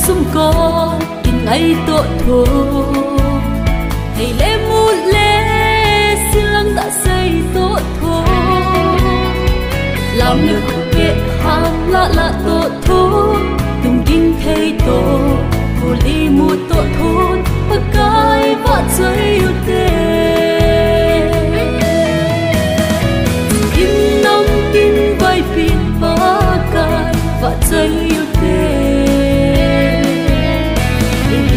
sum con in ngày tội thô thầy lễ mu lễ xương đã xây tội thô làm nước kệ hàng lạ tội thô tung kinh thầy tổ hồ ly mu tội thô bất cái vợ chơi yêu tê im nông kinh vai pin ba cái vợ chơi yêu tê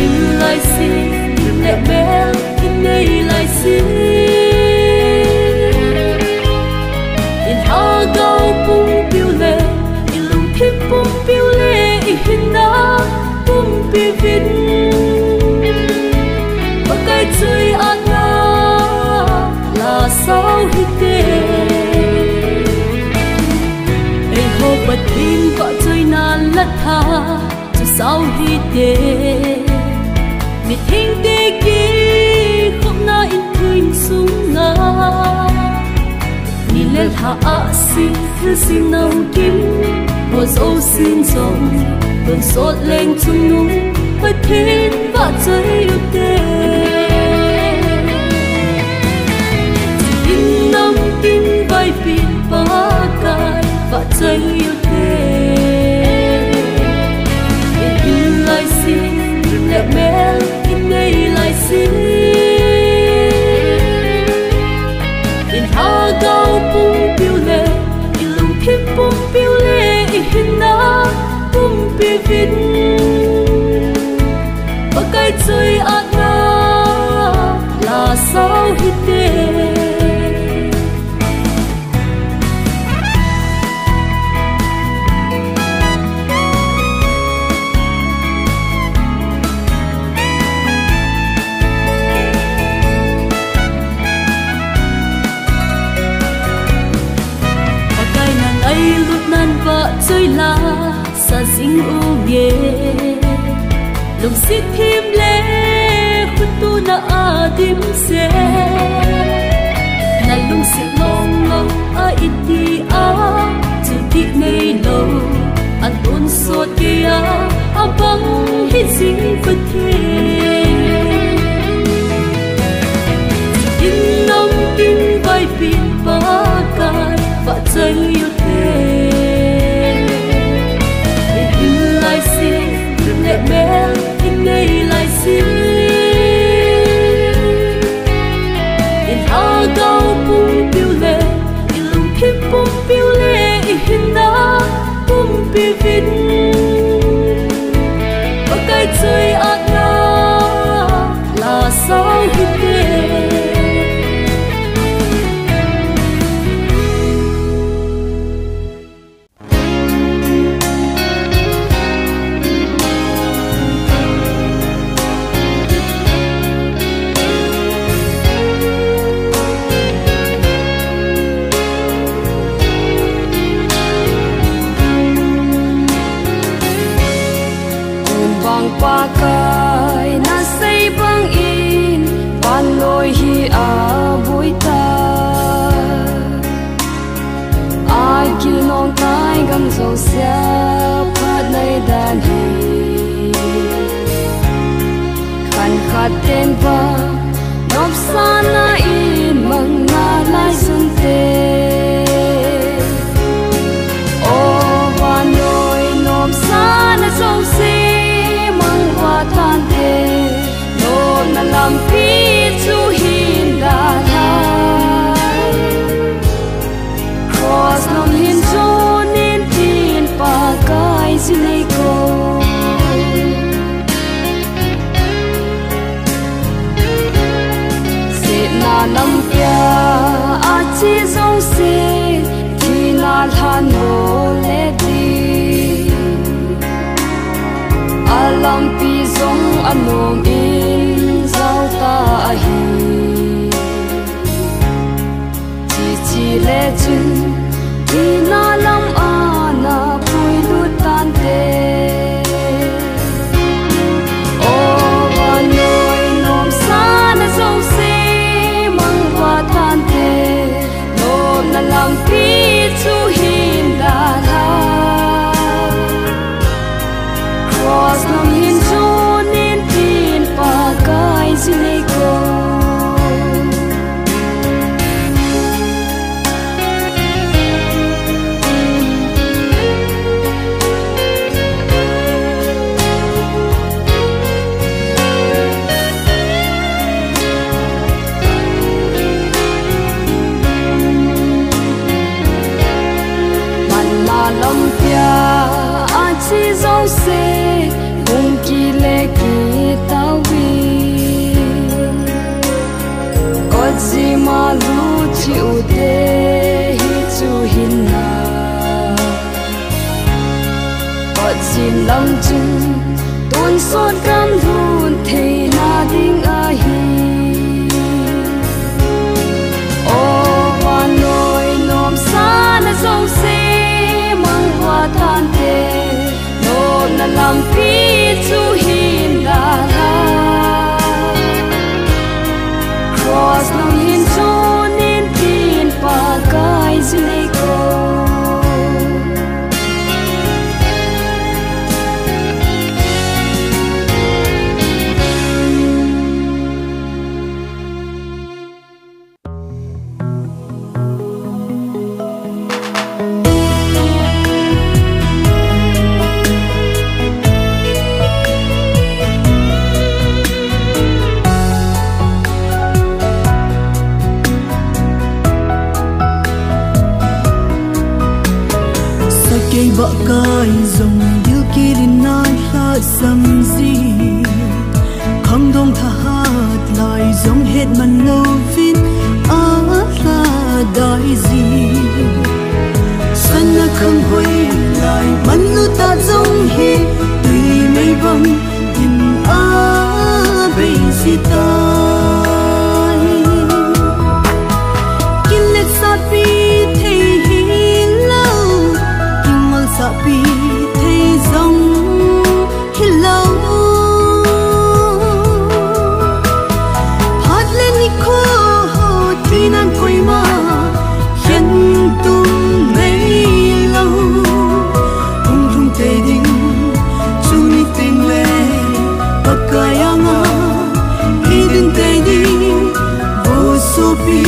in lại xin in lệ bé in đây lại xin in ha gao bung piu lệ in lung thip bung piu lệ in na bung pi vin và cái chơi ăn là sao hi tê ai hồ bật tin vợ chơi nan lát tha cho sao hi tê mi thinh tê kia không na in khinh sung nga ni lên hạ xin thứ xin nâu kim hồ dấu xin rồng tuần sốt lên chung nung bất thiên và chơi yêu tê in nông tin vai pin ba cái và chơi yêu tê in lại xin in lệ mẹ in đây lại xin in ha gao bung piu lệ in lung thip bung piu lệ in na bung pi vin và cái chơi ăn là sao hi tê chơi la sa sinh u ghê lùng xít thêm lệ khuất tu na a dim se na lùng xít long long a iti a chu ti nei lo an un so kia a bang hi sing phật thế in nông tin vai pin ba cái và chơi yêu thế lệ bé in đây lại xin in ha gao bung piu lệ in lung thip bung piu lệ in na bung pi vin và cái chơi ăn là sao hi tê pakai na say bang in panloy hi abuy ta ai kinong tay gam zo sia phat nay dan hi khan khat ten va nop sana in mang na lai sun te o van loy nop sana zo se tan thế nô na làm pi chu hin da lai cross nom hin cho nên tin pa kai si nei ko se na nam pya a chi zong se thi na than no le ti alam pi zong anom in zau ta hi chi chi le chun ti na lam a na pui lu tan te se cùng kỳ lệ kỳ tao vi có gì mà lu chịu tê hi chu hin na có gì lòng chung tuôn xót cam luôn thì na đinh a hi ô hoa nôi nôm xa na sông xe mang hoa than tê nô na làm phi chu hin la la cross nông hin cho nên tin pa kai zune ko vợ cài dòng yêu kia đến nay là dầm gì không đông tha hát lại giống hết mình lâu vít á là đại gì xuân là không hồi lại mình lu ta giống hi tùy mây văng nhìn á bây gì tai kinh lệ sát bi sabi thấy giống hello hát lên đi cô tuy nan quay mà khiến tung mấy lâu hùng hùng tê đinh chú ni tình lệ bạc cài ang à hi đừng tê đi vô số bi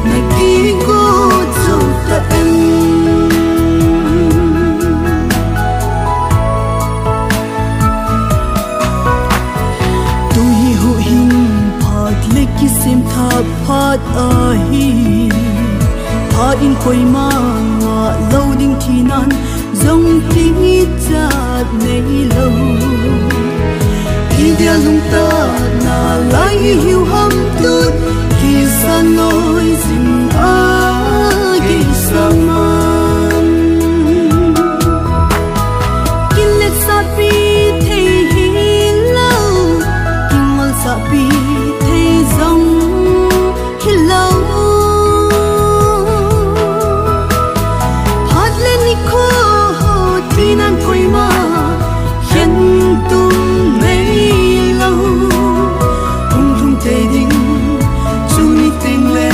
ngày kia cô dâu ta em sim tha phat a hi pha in koi ma nga lo ding thi nan zong ti chat nei lo dia lung ta na lai hiu ham tut ki san loi zing a ki saman kin let sa pi thei hi lo kin mal sa pi dòng hello hát lên đi cô tuy nan quay mà khiến tung mấy lâu hùng hùng tê đinh chú ni tình lệ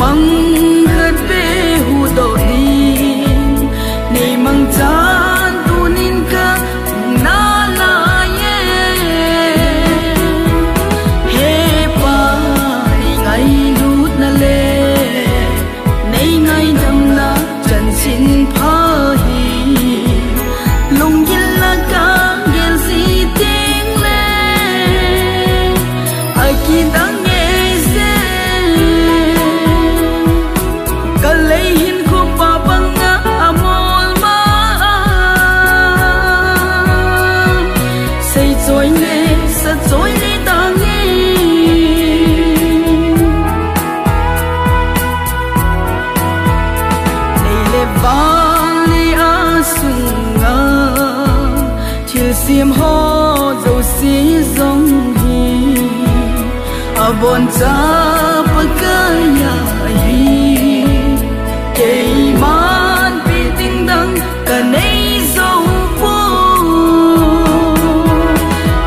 mang khát bê hu đổ đi này mang chan tu nín ca na la ye he pa ngay lút na le này ngay đâm na chân xin pha hi lung yên là ca gel si tiếng le ai khi đang nghe se cả lấy hin khô pa băng ngã amol ma say trôi nghe sa trôi đi tang nghe valley asunga chill sim ho zo si zong hi abon cha pakaya hi ke man pi ting dang ka nei zo po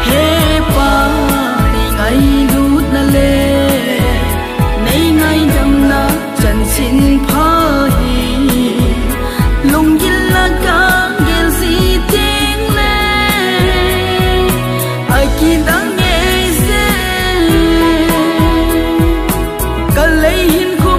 he pa ni ngai lut na le nei ngai dam na chan sin pha lung yên là ca gel si tiếng le ai khi đang nghe se cả lấy hin khô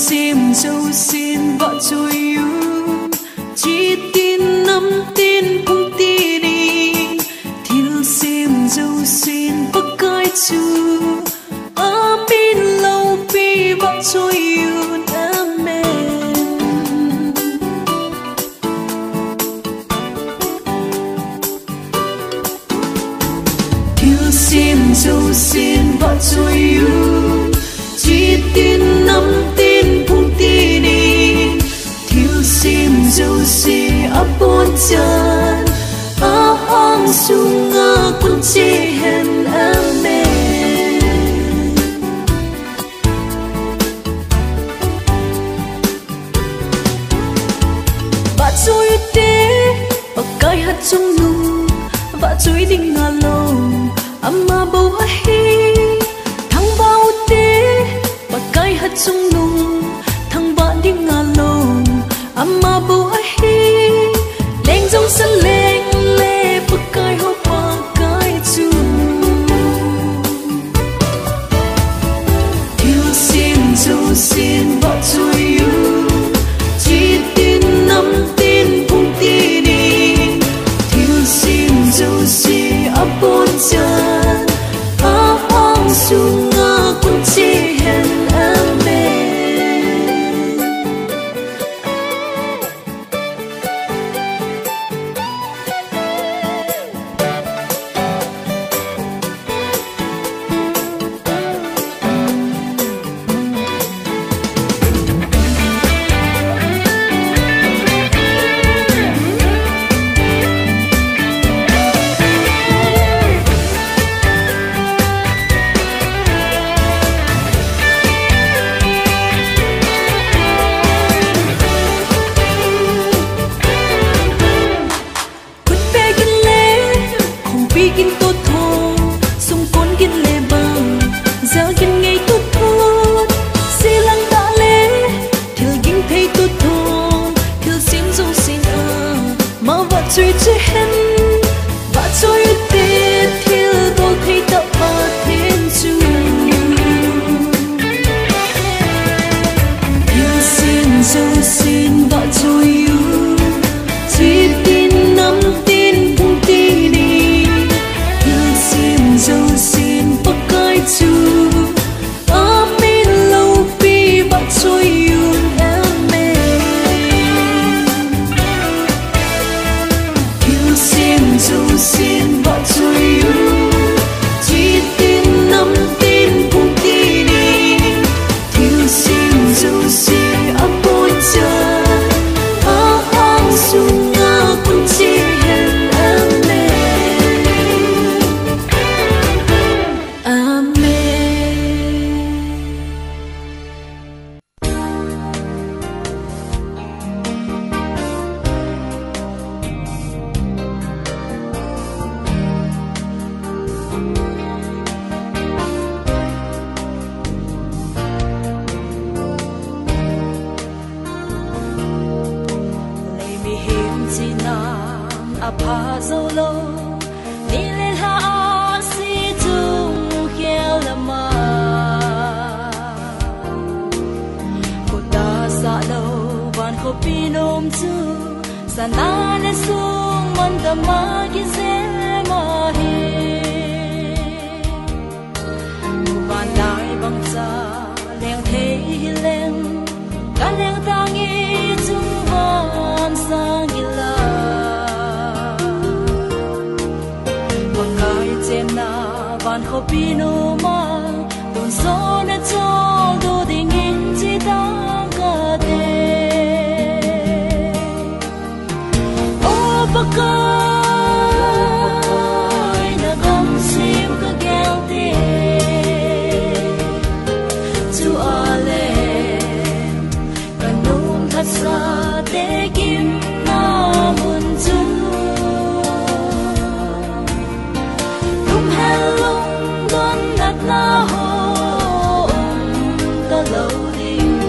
sim dâu xin vợ trôi yêu chỉ tin nắm tin cũng tin đi thiếu sim dâu xin bất cái chú amin lâu bi vợ trôi yêu sim dâu xin vợ trôi yêu chỉ tin nắm tin cũng tin đi thiếu sim dâu xì ấp bốn chân ở hang sung ngơ quân chi hẹn em mê vợ trôi tê và cái hạt trong nụ vợ trôi đi ngả lâu amma bầu hi thằng bao tê và cái hạt sung nung thằng bạn đi ngả lâu amma bầu hi lên dòng sân lên lê bậc cái hộp và cái chu thiếu xin dâu xin vợ trôi yêu chỉ tin nắm tin cũng tin đi thiếu xin dâu xin ấp bốn chân ở hang sung ngơ cũng chỉ hẹn em mê kinh tốt thô sung côn kinh lệ băng giờ kinh ngày tốt thô xì lăng đã lệ thiêu kinh thấy tốt thô thiêu sim dâu xin mà vợ chơi chơi hen vợ chơi tê thiêu tôi thấy tập ba thiên chu thiêu sim dâu xin vợ chơi yêu chỉ tin nắm tin cũng tin đi dâu xin bất cái chú amin lâu bi vợ trôi yêu em mê thiếu sim dâu xin vợ trôi yêu chỉ tin nắm tin cũng tin đi thiếu sim dâu xin ấp bốn chân ở hang sung ngơ cũng chỉ hẹn em mê pa zo lo ni lên ha si tung hiao la ma ko ta sa lo van ko pinom chu sana le sung man da ma gi se ma hi ko van dai bang sa leng the hi leng ka leng tang i chung van sang gi la van ho pino ma don so na cho do ding in chi tang ka de o pa ka na gom sim ka gel te tu ale ka num that sa te kim na mun chu na ho ta lâu đình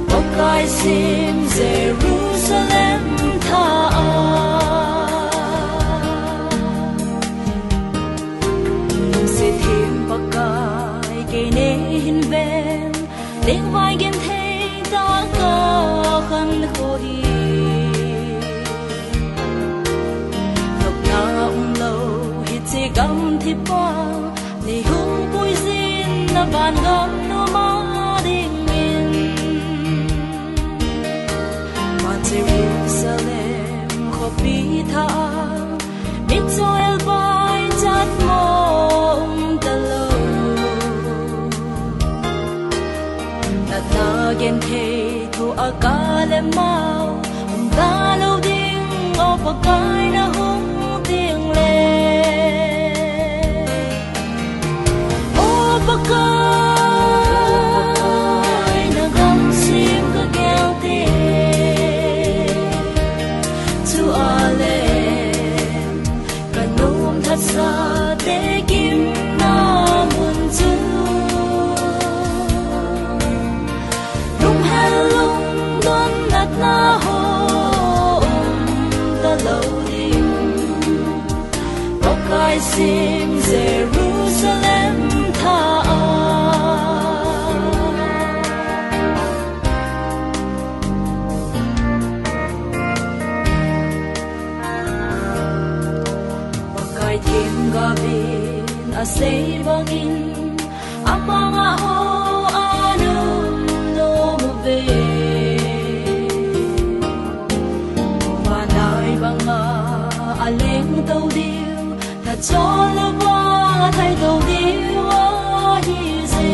bốc cái sim Jerusalem tha sẽ thêm bậc cái cây nến ven tiếng vai ta có khăn khô hi học na lâu hít chỉ gam thì pa ni hung bui zin na ban gam no ma ding in ma Jerusalem khopi tha Israel by chat mong talo na gen the thu akale mau ta lo ding o pakai na hung tiếng le o pakai na gam sim ka gel te tu ale thật xa để kiếm nó buồn chú lung hay lung đón đặt na hôm ta lâu đêm có cái sim Jerusalem tha Tim gabin a say bangin amanga ho anum no move vanai banga aleng tau diu tha chola wa thai tau diu a hi se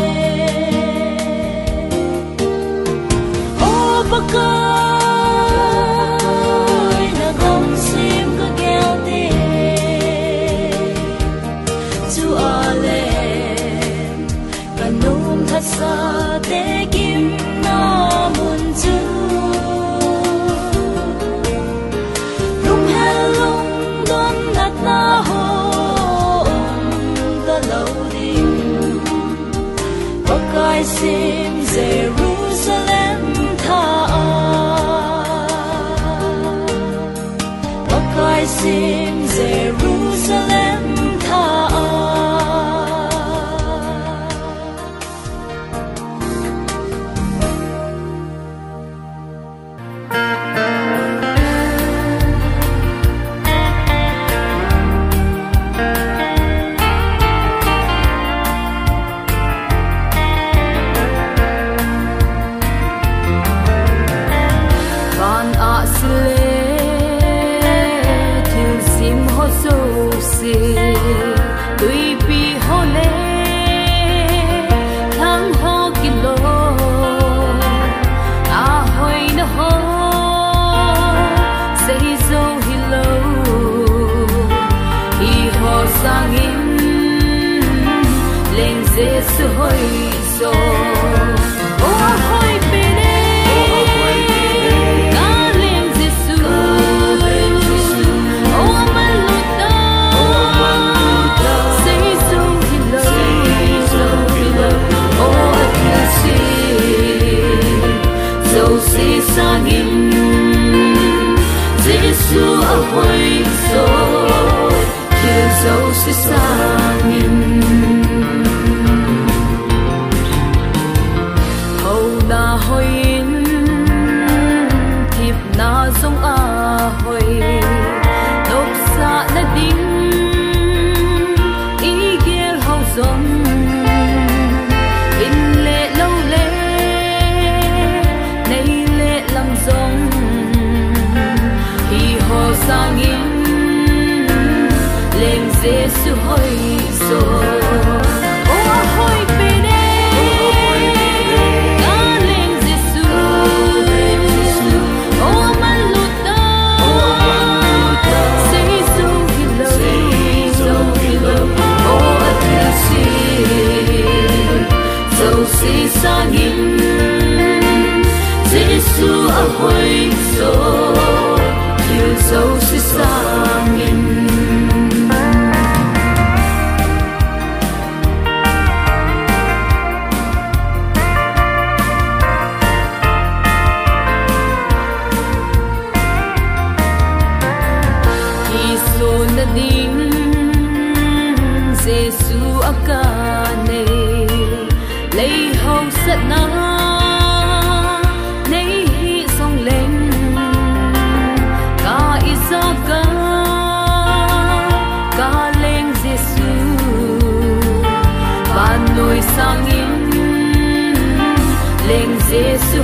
o pakai na gam sim ka gel te thật xa để kiếm nó buồn chú lung hay lung đón đặt na hôm ta lâu đêm có cái sim Jerusalem tha có cái sim Jerusalem tha Giêsu hoi so o hoi pene kalem Giêsu o maluta say so hilo o akasi so si sangin Giêsu a hoi so kill so si sangin na hoin thip na zong a hoi lop sa na ding i gel hau zong in le lo le nei le lam zong hi ho sang in lem Giêsu hoi so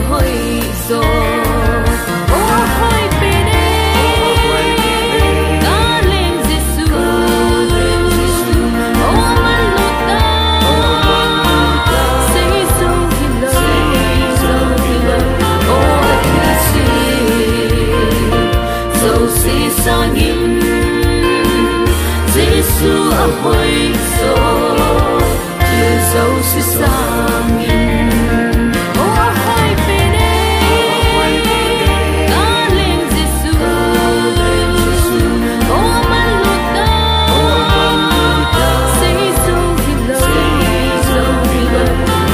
hoi zo o hoi pene darling Jesus o maluta say so hello o kasi so si sangin Jesus a hoi zo so si sangin o hoi pene darling Jesus o maluta say so hello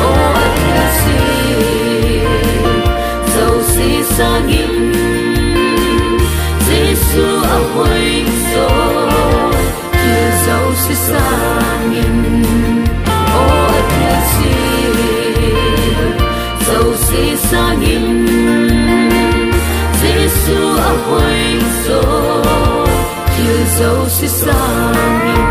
o kasi so si sangin Jesus a hoi zo so si sangin so si sangin Jesus a hoi zo so si sangin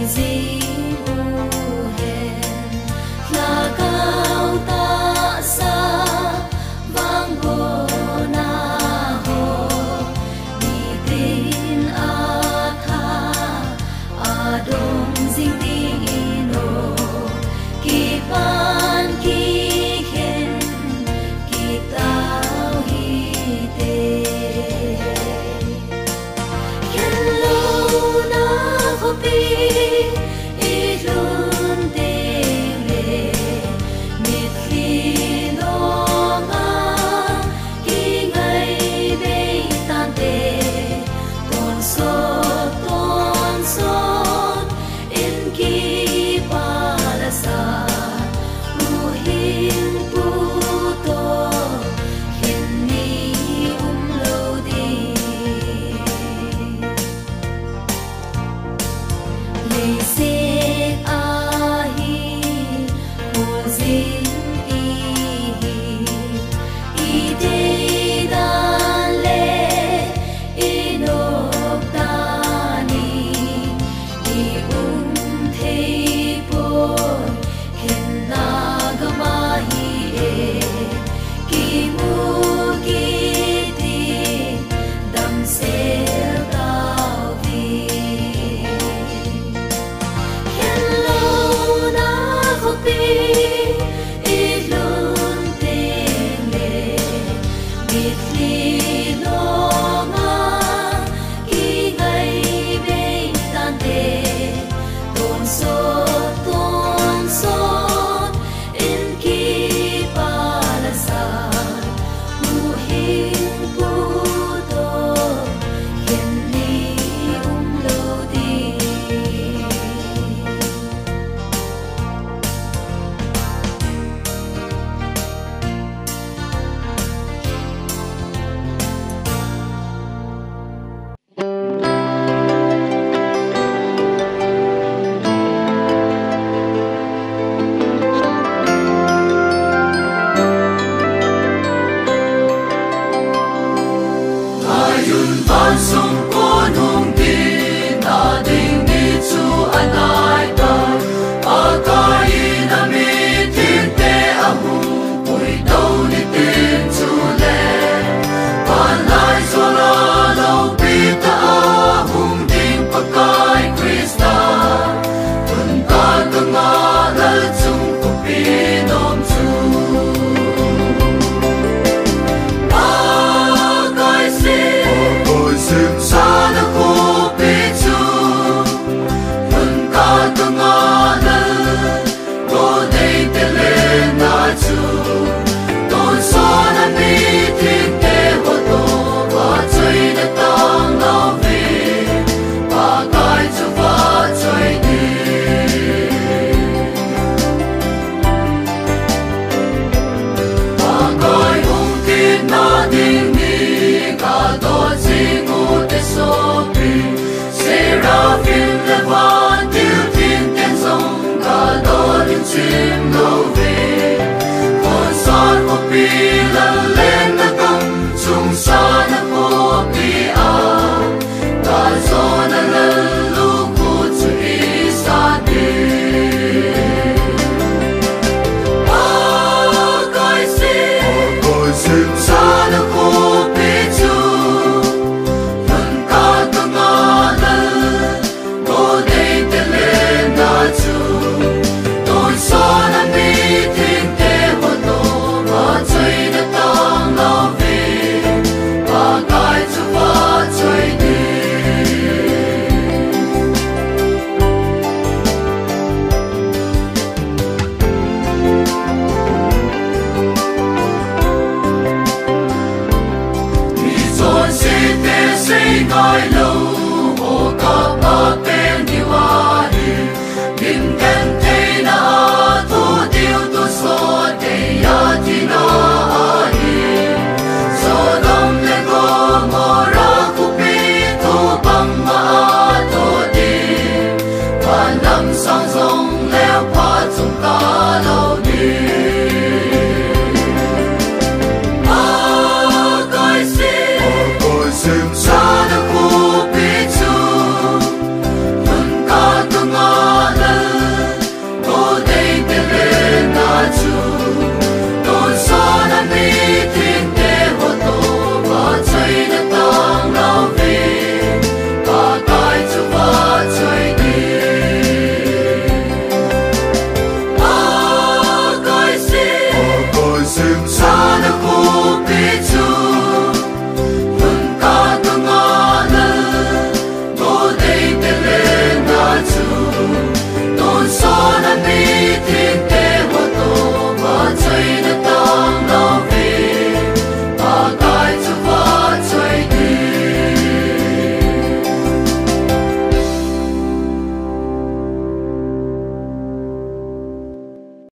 easy.